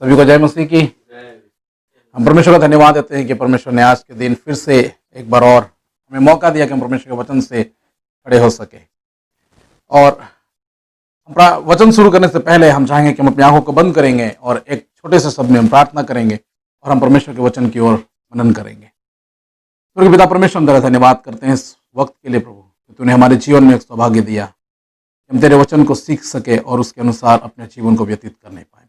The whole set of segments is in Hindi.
सभी को जय मसीह की। हम परमेश्वर का धन्यवाद देते हैं कि परमेश्वर ने आज के दिन फिर से एक बार और हमें मौका दिया कि हम परमेश्वर के वचन से खड़े हो सके। और वचन शुरू करने से पहले हम चाहेंगे कि हम अपनी आंखों को बंद करेंगे और एक छोटे से शब्द में हम प्रार्थना करेंगे और हम परमेश्वर के वचन की ओर मनन करेंगे। स्वर्गीय पिता परमेश्वर, हम तेरा धन्यवाद करते हैं इस वक्त के लिए प्रभु कि तूने हमारे जीवन में एक सौभाग्य दिया, हम तेरे वचन को सीख सके और उसके अनुसार अपने जीवन को व्यतीत करने पाए।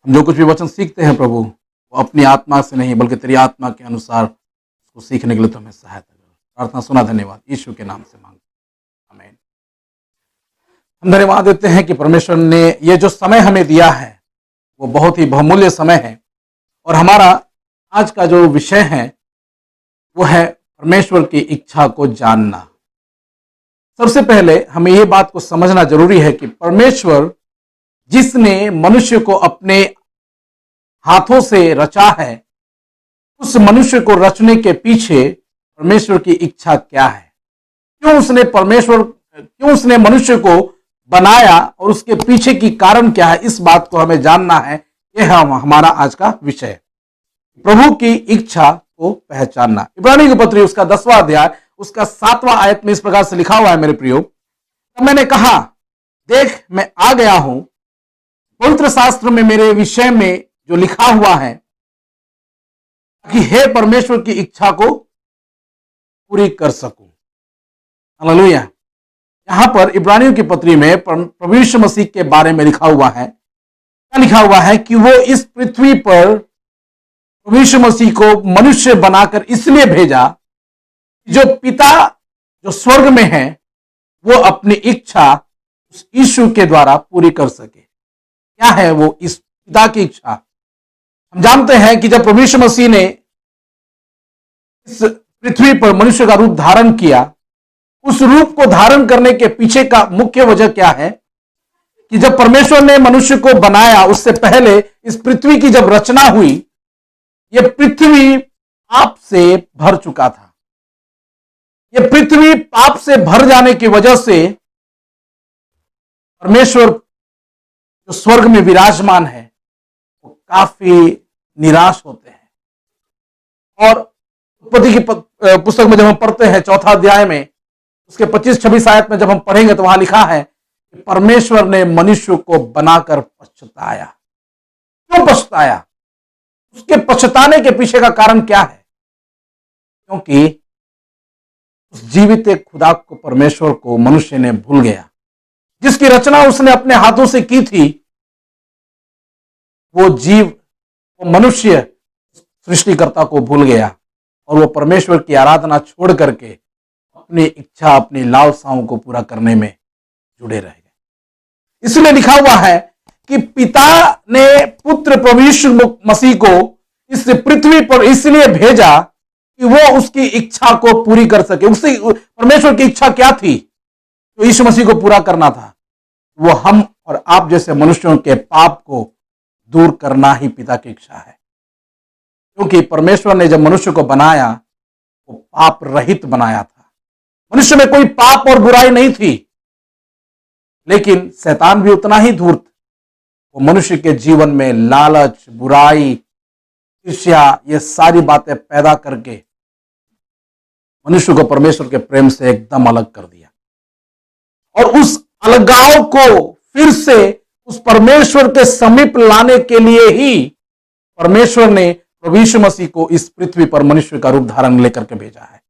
हम जो कुछ भी वचन सीखते हैं प्रभु, वो अपनी आत्मा से नहीं बल्कि तेरी आत्मा के अनुसार उसको सीखने के लिए तुम्हें सहायता करो। प्रार्थना सुना, धन्यवाद यीशु के नाम से मांगते हैं, आमीन। हम धन्यवाद देते हैं कि परमेश्वर ने ये जो समय हमें दिया है वो बहुत ही बहुमूल्य समय है। और हमारा आज का जो विषय है वो है परमेश्वर की इच्छा को जानना। सबसे पहले हमें ये बात को समझना जरूरी है कि परमेश्वर जिसने मनुष्य को अपने हाथों से रचा है, उस मनुष्य को रचने के पीछे परमेश्वर की इच्छा क्या है, क्यों उसने मनुष्य को बनाया और उसके पीछे की कारण क्या है, इस बात को हमें जानना है। यह हमारा आज का विषय है, प्रभु की इच्छा को पहचानना। इब्रानियों की पत्री उसका 10वां अध्याय उसका 7वां आयत में इस प्रकार से लिखा हुआ है, मेरे प्रियो, तब मैंने कहा, देख मैं आ गया हूं, पवित्र शास्त्र में मेरे विषय में जो लिखा हुआ है कि हे परमेश्वर की इच्छा को पूरी कर सकूं। हालेलुया। यहां पर इब्रानियों की पत्री में प्रभु यीशु मसीह के बारे में लिखा हुआ है। क्या लिखा हुआ है कि वो इस पृथ्वी पर प्रभु यीशु मसीह को मनुष्य बनाकर इसलिए भेजा, जो पिता जो स्वर्ग में है वो अपनी इच्छा उस यीशु के द्वारा पूरी कर सके। क्या है वो इस पिता की इच्छा? हम जानते हैं कि जब प्रभु यीशु मसीह ने इस पृथ्वी पर मनुष्य का रूप धारण किया, उस रूप को धारण करने के पीछे का मुख्य वजह क्या है कि जब परमेश्वर ने मनुष्य को बनाया, उससे पहले इस पृथ्वी की जब रचना हुई, यह पृथ्वी पाप से भर चुका था। यह पृथ्वी पाप से भर जाने की वजह से परमेश्वर जो स्वर्ग में विराजमान है वो काफी निराश होते हैं। और उत्पत्ति की पुस्तक में जब हम पढ़ते हैं 4 अध्याय में उसके 25-26 आयत में जब हम पढ़ेंगे तो वहां लिखा है कि परमेश्वर ने मनुष्य को बनाकर पछताया। क्यों पछताया? उसके पछताने के पीछे का कारण क्या है? क्योंकि उस जीवित खुदा को, परमेश्वर को मनुष्य ने भूल गया। जिसकी रचना उसने अपने हाथों से की थी, वो जीव, वो मनुष्य सृष्टिकर्ता को भूल गया और वो परमेश्वर की आराधना छोड़ करके अपनी इच्छा, अपनी लालसाओं को पूरा करने में जुड़े रह गए। इसलिए लिखा हुआ है कि पिता ने पुत्र प्रभु यीशु मसीह को इस पृथ्वी पर इसलिए भेजा कि वो उसकी इच्छा को पूरी कर सके। उससे परमेश्वर की इच्छा क्या थी? तो यीशु मसीह को पूरा करना था। वो हम और आप जैसे मनुष्यों के पाप को दूर करना ही पिता की इच्छा है। क्योंकि परमेश्वर ने जब मनुष्य को बनाया वो पाप रहित बनाया था। मनुष्य में कोई पाप और बुराई नहीं थी, लेकिन शैतान भी उतना ही धूर्त। वो मनुष्य के जीवन में लालच, बुराई, ईर्ष्या, ये सारी बातें पैदा करके मनुष्य को परमेश्वर के प्रेम से एकदम अलग कर दिया। और उस अलगाव को फिर से उस परमेश्वर के समीप लाने के लिए ही परमेश्वर ने प्रभु यीशु मसीह को इस पृथ्वी पर मनुष्य का रूप धारण लेकर के भेजा है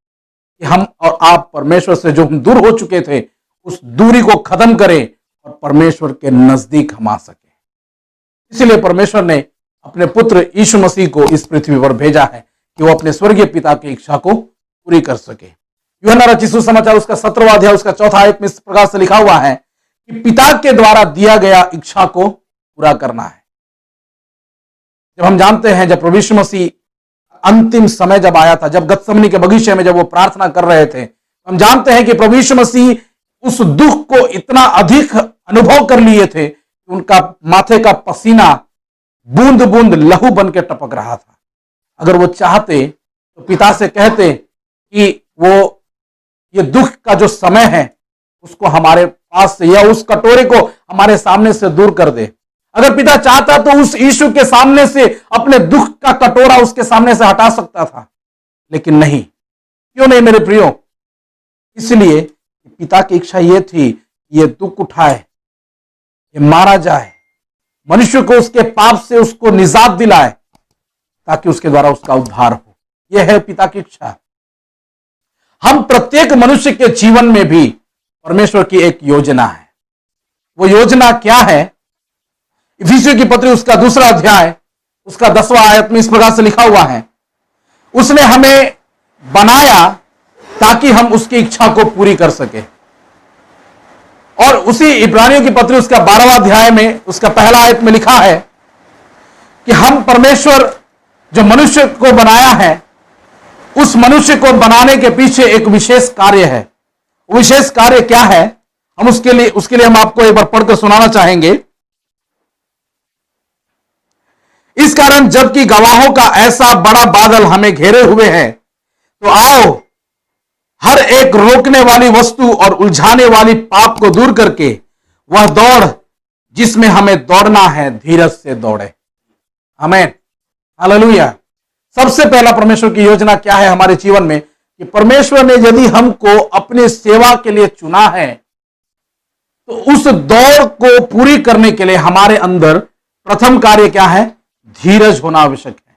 कि हम और आप परमेश्वर से जो हम दूर हो चुके थे उस दूरी को खत्म करें और परमेश्वर के नजदीक हम आ सके। इसलिए परमेश्वर ने अपने पुत्र यीशु मसीह को इस पृथ्वी पर भेजा है कि वो अपने स्वर्गीय पिता की इच्छा को पूरी कर सके। यूहन्ना रचित सुसमाचार उसका 17वां अध्याय उसका 4था आयत में इस प्रकार से लिखा हुआ है कि पिता के द्वारा दिया गया इच्छा को पूरा करना है। जब हम जानते हैं जब प्रभु यीशु मसीह अंतिम समय जब आया था, जब गत्समनी के बगीचे में जब वो प्रार्थना कर रहे थे, हम जानते हैं कि प्रभु यीशु मसीह उस दुख को इतना अधिक अनुभव कर लिए थे कि उनका माथे का पसीना बूंद बूंद लहू बन के टपक रहा था। अगर वो चाहते तो पिता से कहते कि वो ये दुख का जो समय है उसको हमारे पास से या उस कटोरे को हमारे सामने से दूर कर दे। अगर पिता चाहता तो उस यीशु के सामने से अपने दुख का कटोरा उसके सामने से हटा सकता था, लेकिन नहीं। क्यों नहीं मेरे प्रियो? इसलिए पिता की इच्छा यह थी कि यह दुख उठाए, ये मारा जाए, मनुष्य को उसके पाप से उसको निजात दिलाए, ताकि उसके द्वारा उसका उद्धार हो। यह है पिता की इच्छा। हम प्रत्येक मनुष्य के जीवन में भी परमेश्वर की एक योजना है। वो योजना क्या है? इफिसियों की पत्री उसका 2 अध्याय उसका 10वां आयत में इस प्रकार से लिखा हुआ है, उसने हमें बनाया ताकि हम उसकी इच्छा को पूरी कर सके। और उसी इब्रानियों की पत्री उसका 12वां अध्याय में उसका 1 आयत में लिखा है कि हम परमेश्वर जो मनुष्य को बनाया है, उस मनुष्य को बनाने के पीछे एक विशेष कार्य है। वो विशेष कार्य क्या है? हम उसके लिए हम आपको एक बार पढ़कर सुनाना चाहेंगे। इस कारण जबकि गवाहों का ऐसा बड़ा बादल हमें घेरे हुए है, तो आओ हर एक रोकने वाली वस्तु और उलझाने वाली पाप को दूर करके वह दौड़ जिसमें हमें दौड़ना है, धीरज से दौड़े। आमीन, हालेलुया। सबसे पहला परमेश्वर की योजना क्या है हमारे जीवन में? कि परमेश्वर ने यदि हमको अपनी सेवा के लिए चुना है, तो उस दौड़ को पूरी करने के लिए हमारे अंदर प्रथम कार्य क्या है? धीरज होना आवश्यक है।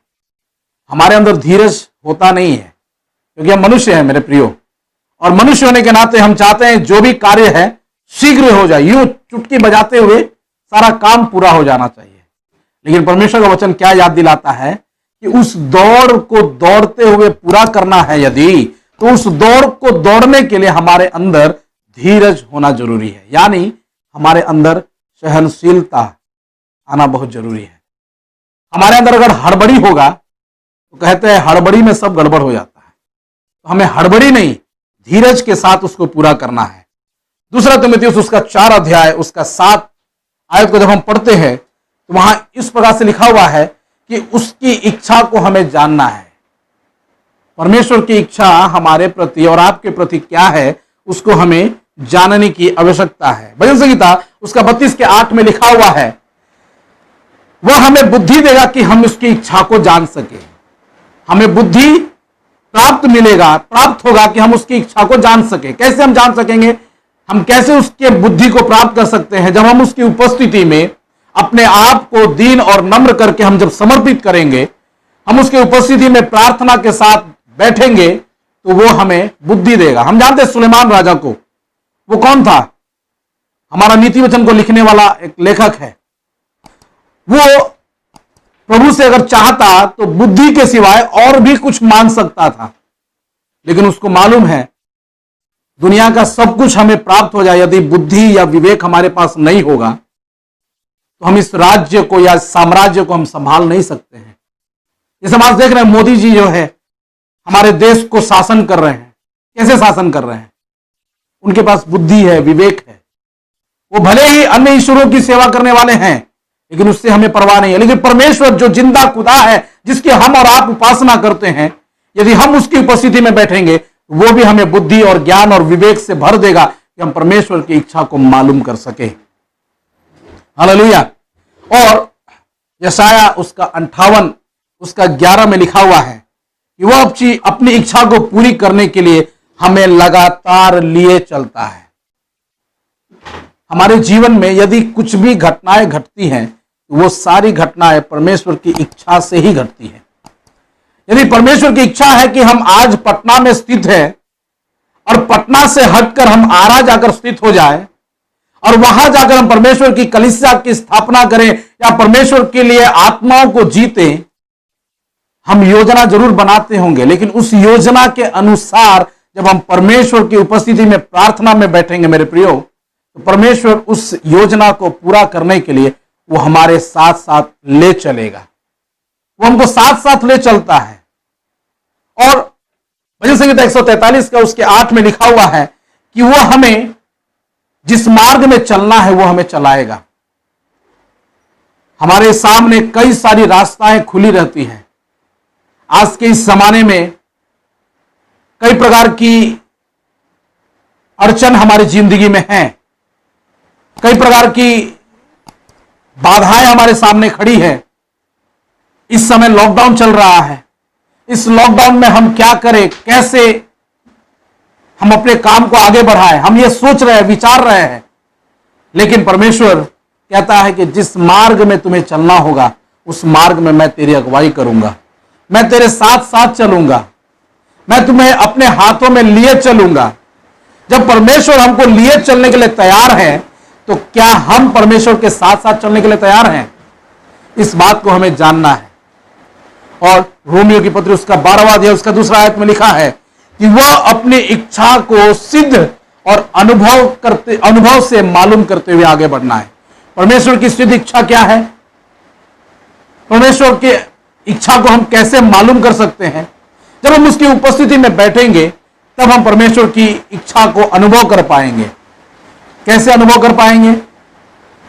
हमारे अंदर धीरज होता नहीं है, क्योंकि हम मनुष्य हैं मेरे प्रियो, और मनुष्य होने के नाते हम चाहते हैं जो भी कार्य है शीघ्र हो जाए, यूं चुटकी बजाते हुए सारा काम पूरा हो जाना चाहिए। लेकिन परमेश्वर का वचन क्या याद दिलाता है कि उस दौड़ को दौड़ते हुए पूरा करना है यदि, तो उस दौड़ को दौड़ने के लिए हमारे अंदर धीरज होना जरूरी है। यानी हमारे अंदर सहनशीलता आना बहुत जरूरी है। हमारे अंदर अगर हड़बड़ी होगा, तो कहते हैं हड़बड़ी में सब गड़बड़ हो जाता है। तो हमें हड़बड़ी नहीं, धीरज के साथ उसको पूरा करना है। 2 तीमुथियुस उसका 4 अध्याय उसका 7 आयत को जब हम पढ़ते हैं, तो वहां इस प्रकार से लिखा हुआ है कि उसकी इच्छा को हमें जानना है। परमेश्वर की इच्छा हमारे प्रति और आपके प्रति क्या है, उसको हमें जानने की आवश्यकता है। भजन संहिता उसका 32 के 8 में लिखा हुआ है, वह हमें बुद्धि देगा कि हम उसकी इच्छा को जान सके। हमें बुद्धि प्राप्त होगा कि हम उसकी इच्छा को जान सके। कैसे हम जान सकेंगे? हम कैसे उसके बुद्धि को प्राप्त कर सकते हैं? जब हम उसकी उपस्थिति में अपने आप को दीन और नम्र करके हम जब समर्पित करेंगे, हम उसकी उपस्थिति में प्रार्थना के साथ बैठेंगे, तो वो हमें बुद्धि देगा। हम जानते हैं सुलेमान राजा को, वो कौन था? हमारा नीति वचन को लिखने वाला एक लेखक है। वो प्रभु से अगर चाहता तो बुद्धि के सिवाय और भी कुछ मांग सकता था, लेकिन उसको मालूम है दुनिया का सब कुछ हमें प्राप्त हो जाए, यदि बुद्धि या विवेक हमारे पास नहीं होगा तो हम इस राज्य को या साम्राज्य को हम संभाल नहीं सकते हैं। जैसे हम आज देख रहे हैं, मोदी जी जो है हमारे देश को शासन कर रहे हैं। कैसे शासन कर रहे हैं? उनके पास बुद्धि है, विवेक है। वो भले ही अन्य ईश्वरों की सेवा करने वाले हैं, लेकिन उससे हमें परवाह नहीं है। लेकिन परमेश्वर जो जिंदा खुदा है, जिसकी हम और आप उपासना करते हैं, यदि हम उसकी उपस्थिति में बैठेंगे, वो भी हमें बुद्धि और ज्ञान और विवेक से भर देगा कि हम परमेश्वर की इच्छा को मालूम कर सके। हालेलुया। और यशाया उसका 58 उसका 11 में लिखा हुआ है कि वह अपनी इच्छा को पूरी करने के लिए हमें लगातार लिए चलता है। हमारे जीवन में यदि कुछ भी घटनाएं घटती हैं, तो वो सारी घटनाएं परमेश्वर की इच्छा से ही घटती हैं। यदि परमेश्वर की इच्छा है कि हम आज पटना में स्थित हैं और पटना से हटकर हम आरा जाकर स्थित हो जाए और वहां जाकर हम परमेश्वर की कलीसिया की स्थापना करें या परमेश्वर के लिए आत्माओं को जीतें, हम योजना जरूर बनाते होंगे, लेकिन उस योजना के अनुसार जब हम परमेश्वर की उपस्थिति में प्रार्थना में बैठेंगे मेरे प्रियो, तो परमेश्वर उस योजना को पूरा करने के लिए वो हमारे साथ साथ ले चलेगा। वो हमको साथ साथ ले चलता है। और भजन संहिता 143 का उसके 8 में लिखा हुआ है कि वो हमें जिस मार्ग में चलना है वो हमें चलाएगा। हमारे सामने कई सारी रास्ताएं खुली रहती हैं। आज के इस जमाने में कई प्रकार की अड़चन हमारी जिंदगी में है, कई प्रकार की बाधाएं हमारे सामने खड़ी है। इस समय लॉकडाउन चल रहा है, इस लॉकडाउन में हम क्या करें, कैसे हम अपने काम को आगे बढ़ाएं, हम ये सोच रहे हैं, विचार रहे हैं। लेकिन परमेश्वर कहता है कि जिस मार्ग में तुम्हें चलना होगा उस मार्ग में मैं तेरी अगुवाई करूंगा, मैं तेरे साथ साथ चलूंगा, मैं तुम्हें अपने हाथों में लिए चलूंगा। जब परमेश्वर हमको लिए चलने के लिए तैयार है तो क्या हम परमेश्वर के साथ साथ चलने के लिए तैयार हैं? इस बात को हमें जानना है। और रोमियो की पत्री उसका 12वां अध्याय उसका 2 आयत में लिखा है कि वह अपनी इच्छा को सिद्ध और अनुभव से मालूम करते हुए आगे बढ़ना है। परमेश्वर की सिद्ध इच्छा क्या है? परमेश्वर की इच्छा को हम कैसे मालूम कर सकते हैं? जब हम उसकी उपस्थिति में बैठेंगे तब हम परमेश्वर की इच्छा को अनुभव कर पाएंगे। कैसे अनुभव कर पाएंगे?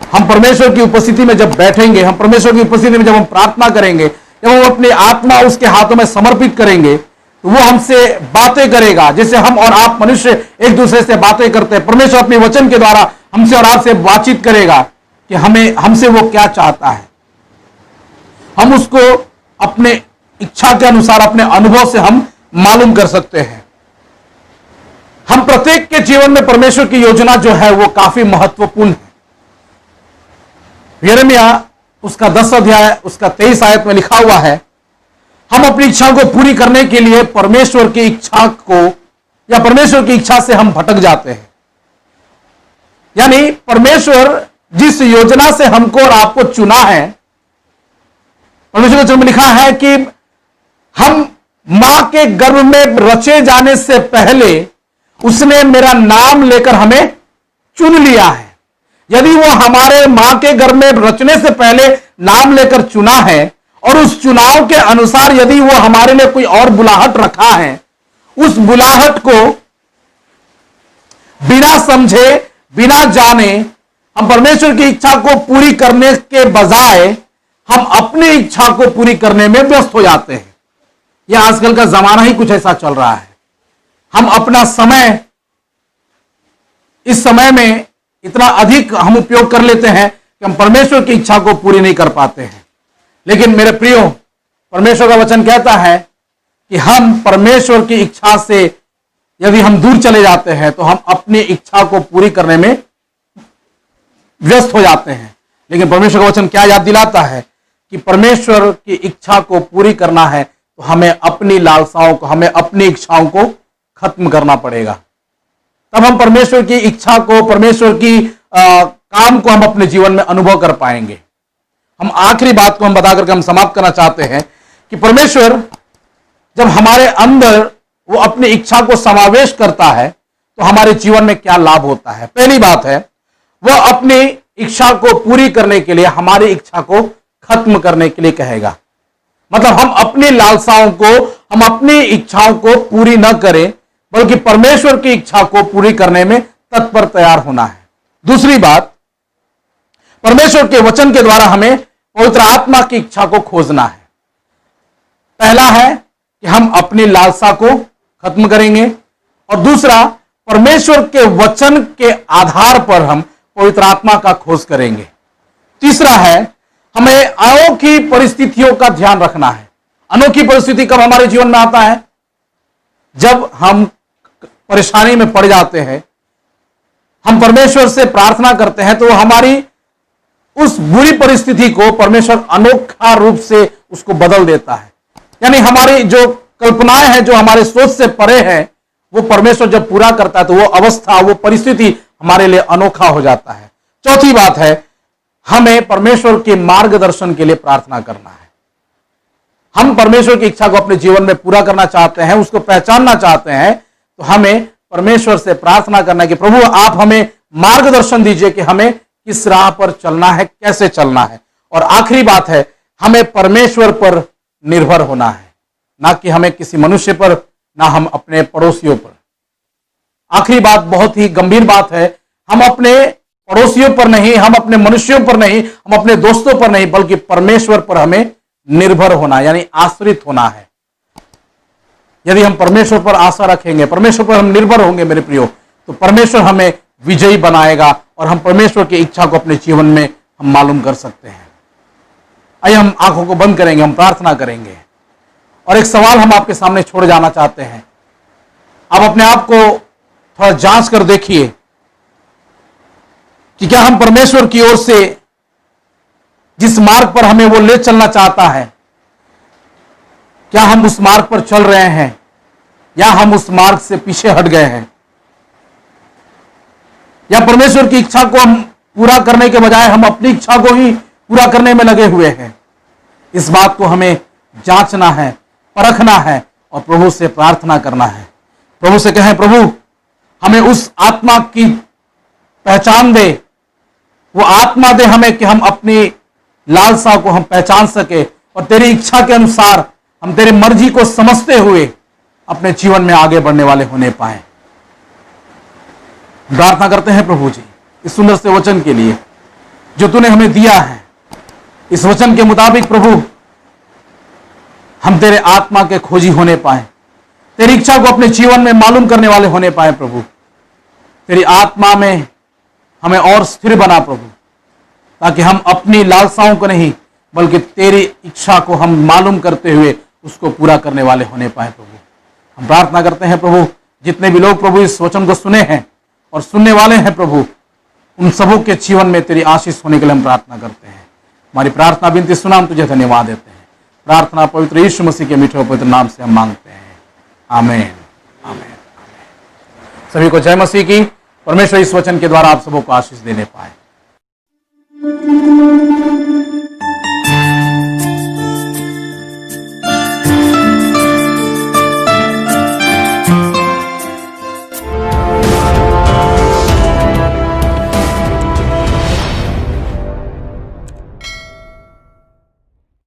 हम परमेश्वर की उपस्थिति में जब बैठेंगे, हम परमेश्वर की उपस्थिति में जब हम प्रार्थना करेंगे, जब हम अपनी आत्मा उसके हाथों में समर्पित करेंगे तो वो हमसे बातें करेगा। जैसे हम और आप मनुष्य एक दूसरे से बातें करते हैं, परमेश्वर अपने वचन के द्वारा हमसे और आपसे बातचीत करेगा कि हमसे वो क्या चाहता है। हम उसको अपने इच्छा के अनुसार अपने अनुभव से हम मालूम कर सकते हैं। हम प्रत्येक के जीवन में परमेश्वर की योजना जो है वो काफी महत्वपूर्ण है। यिर्मयाह उसका 10 अध्याय उसका 23 आयत में लिखा हुआ है, हम अपनी इच्छा को पूरी करने के लिए परमेश्वर की इच्छा को या परमेश्वर की इच्छा से हम भटक जाते हैं। यानी परमेश्वर जिस योजना से हमको और आपको चुना है, परमेश्वर के वचन में लिखा है कि हम मां के गर्भ में रचे जाने से पहले उसने मेरा नाम लेकर हमें चुन लिया है। यदि वो हमारे मां के गर्भ में रचने से पहले नाम लेकर चुना है और उस चुनाव के अनुसार यदि वो हमारे लिए कोई और बुलाहट रखा है, उस बुलाहट को बिना समझे बिना जाने हम परमेश्वर की इच्छा को पूरी करने के बजाय हम अपनी इच्छा को पूरी करने में व्यस्त हो जाते हैं। यह आजकल का जमाना ही कुछ ऐसा चल रहा है। हम अपना समय इस समय में इतना अधिक हम उपयोग कर लेते हैं कि हम परमेश्वर की इच्छा को पूरी नहीं कर पाते हैं। लेकिन मेरे प्रियो, परमेश्वर का वचन कहता है कि हम परमेश्वर की इच्छा से यदि हम दूर चले जाते हैं तो हम अपनी इच्छा को पूरी करने में व्यस्त हो जाते हैं। लेकिन परमेश्वर का वचन क्या याद दिलाता है कि परमेश्वर की इच्छा को पूरी करना है तो हमें अपनी लालसाओं को, हमें अपनी इच्छाओं को खत्म करना पड़ेगा। तब हम परमेश्वर की इच्छा को, परमेश्वर की काम को हम अपने जीवन में अनुभव कर पाएंगे। हम आखिरी बात को हम बता करके हम समाप्त करना चाहते हैं कि परमेश्वर जब हमारे अंदर वो अपनी इच्छा को समावेश करता है तो हमारे जीवन में क्या लाभ होता है। पहली बात है, वह अपनी इच्छा को पूरी करने के लिए हमारी इच्छा को खत्म करने के लिए कहेगा। मतलब हम अपनी लालसाओं को, हम अपनी इच्छाओं को पूरी न करें बल्कि परमेश्वर की इच्छा को पूरी करने में तत्पर तैयार होना है। दूसरी बात, परमेश्वर के वचन के द्वारा हमें पवित्र आत्मा की इच्छा को खोजना है। पहला है कि हम अपनी लालसा को खत्म करेंगे और दूसरा, परमेश्वर के वचन के आधार पर हम पवित्र आत्मा का खोज करेंगे। तीसरा है, हमें अनोखी परिस्थितियों का ध्यान रखना है। अनोखी परिस्थिति कब हमारे जीवन में आता है? जब हम परेशानी में पड़ जाते हैं, हम परमेश्वर से प्रार्थना करते हैं तो हमारी उस बुरी परिस्थिति को परमेश्वर अनोखा रूप से उसको बदल देता है। यानी हमारी जो कल्पनाएं हैं, जो हमारे सोच से परे हैं, वो परमेश्वर जब पूरा करता है तो वो अवस्था, वो परिस्थिति हमारे लिए अनोखा हो जाता है। चौथी बात है, हमें परमेश्वर के मार्गदर्शन के लिए प्रार्थना करना है। हम परमेश्वर की इच्छा को अपने जीवन में पूरा करना चाहते हैं, उसको पहचानना चाहते हैं, तो हमें परमेश्वर से प्रार्थना करना है कि प्रभु आप हमें मार्गदर्शन दीजिए कि हमें किस राह पर चलना है, कैसे चलना है। और आखिरी बात है, हमें परमेश्वर पर निर्भर होना है, ना कि हमें किसी मनुष्य पर, ना हम अपने पड़ोसियों पर। आखिरी बात बहुत ही गंभीर बात है, हम अपने पड़ोसियों पर नहीं, हम अपने मनुष्यों पर नहीं, हम अपने दोस्तों पर नहीं, बल्कि परमेश्वर पर हमें निर्भर होना यानी आश्रित होना है। यदि हम परमेश्वर पर आशा रखेंगे, परमेश्वर पर हम निर्भर होंगे मेरे प्रियो, तो परमेश्वर हमें विजयी बनाएगा और हम परमेश्वर की इच्छा को अपने जीवन में हम मालूम कर सकते हैं। आइए हम आंखों को बंद करेंगे, हम प्रार्थना करेंगे और एक सवाल हम आपके सामने छोड़ जाना चाहते हैं। आप अपने आप को थोड़ा जांच कर देखिए कि क्या हम परमेश्वर की ओर से जिस मार्ग पर हमें वो ले चलना चाहता है, क्या हम उस मार्ग पर चल रहे हैं या हम उस मार्ग से पीछे हट गए हैं, या परमेश्वर की इच्छा को हम पूरा करने के बजाय हम अपनी इच्छा को ही पूरा करने में लगे हुए हैं। इस बात को हमें जांचना है, परखना है और प्रभु से प्रार्थना करना है। प्रभु से कहें, प्रभु हमें उस आत्मा की पहचान दे, वो आत्मा दे हमें कि हम अपनी लालसा को हम पहचान सके और तेरी इच्छा के अनुसार हम तेरी मर्जी को समझते हुए अपने जीवन में आगे बढ़ने वाले होने पाए। प्रार्थना करते हैं प्रभु जी इस सुंदर से वचन के लिए जो तूने हमें दिया है। इस वचन के मुताबिक प्रभु हम तेरे आत्मा के खोजी होने पाए, तेरी इच्छा को अपने जीवन में मालूम करने वाले होने पाए। प्रभु तेरी आत्मा में हमें और स्थिर बना प्रभु, ताकि हम अपनी लालसाओं को नहीं बल्कि तेरी इच्छा को हम मालूम करते हुए उसको पूरा करने वाले होने पाए। प्रभु हम प्रार्थना करते हैं प्रभु, जितने भी लोग प्रभु इस वचन को सुने हैं और सुनने वाले हैं प्रभु, उन सबों के जीवन में तेरी आशीष होने के लिए हम प्रार्थना करते हैं। हमारी प्रार्थना विनती सुना, हम तुझे धन्यवाद देते हैं। प्रार्थना पवित्र यीशु मसीह के मीठे और पवित्र नाम से हम मांगते हैं, आमीन आमीन। सभी को जय मसीह की। परमेश्वर इस वचन के द्वारा आप सबों को आशीष देने पाए।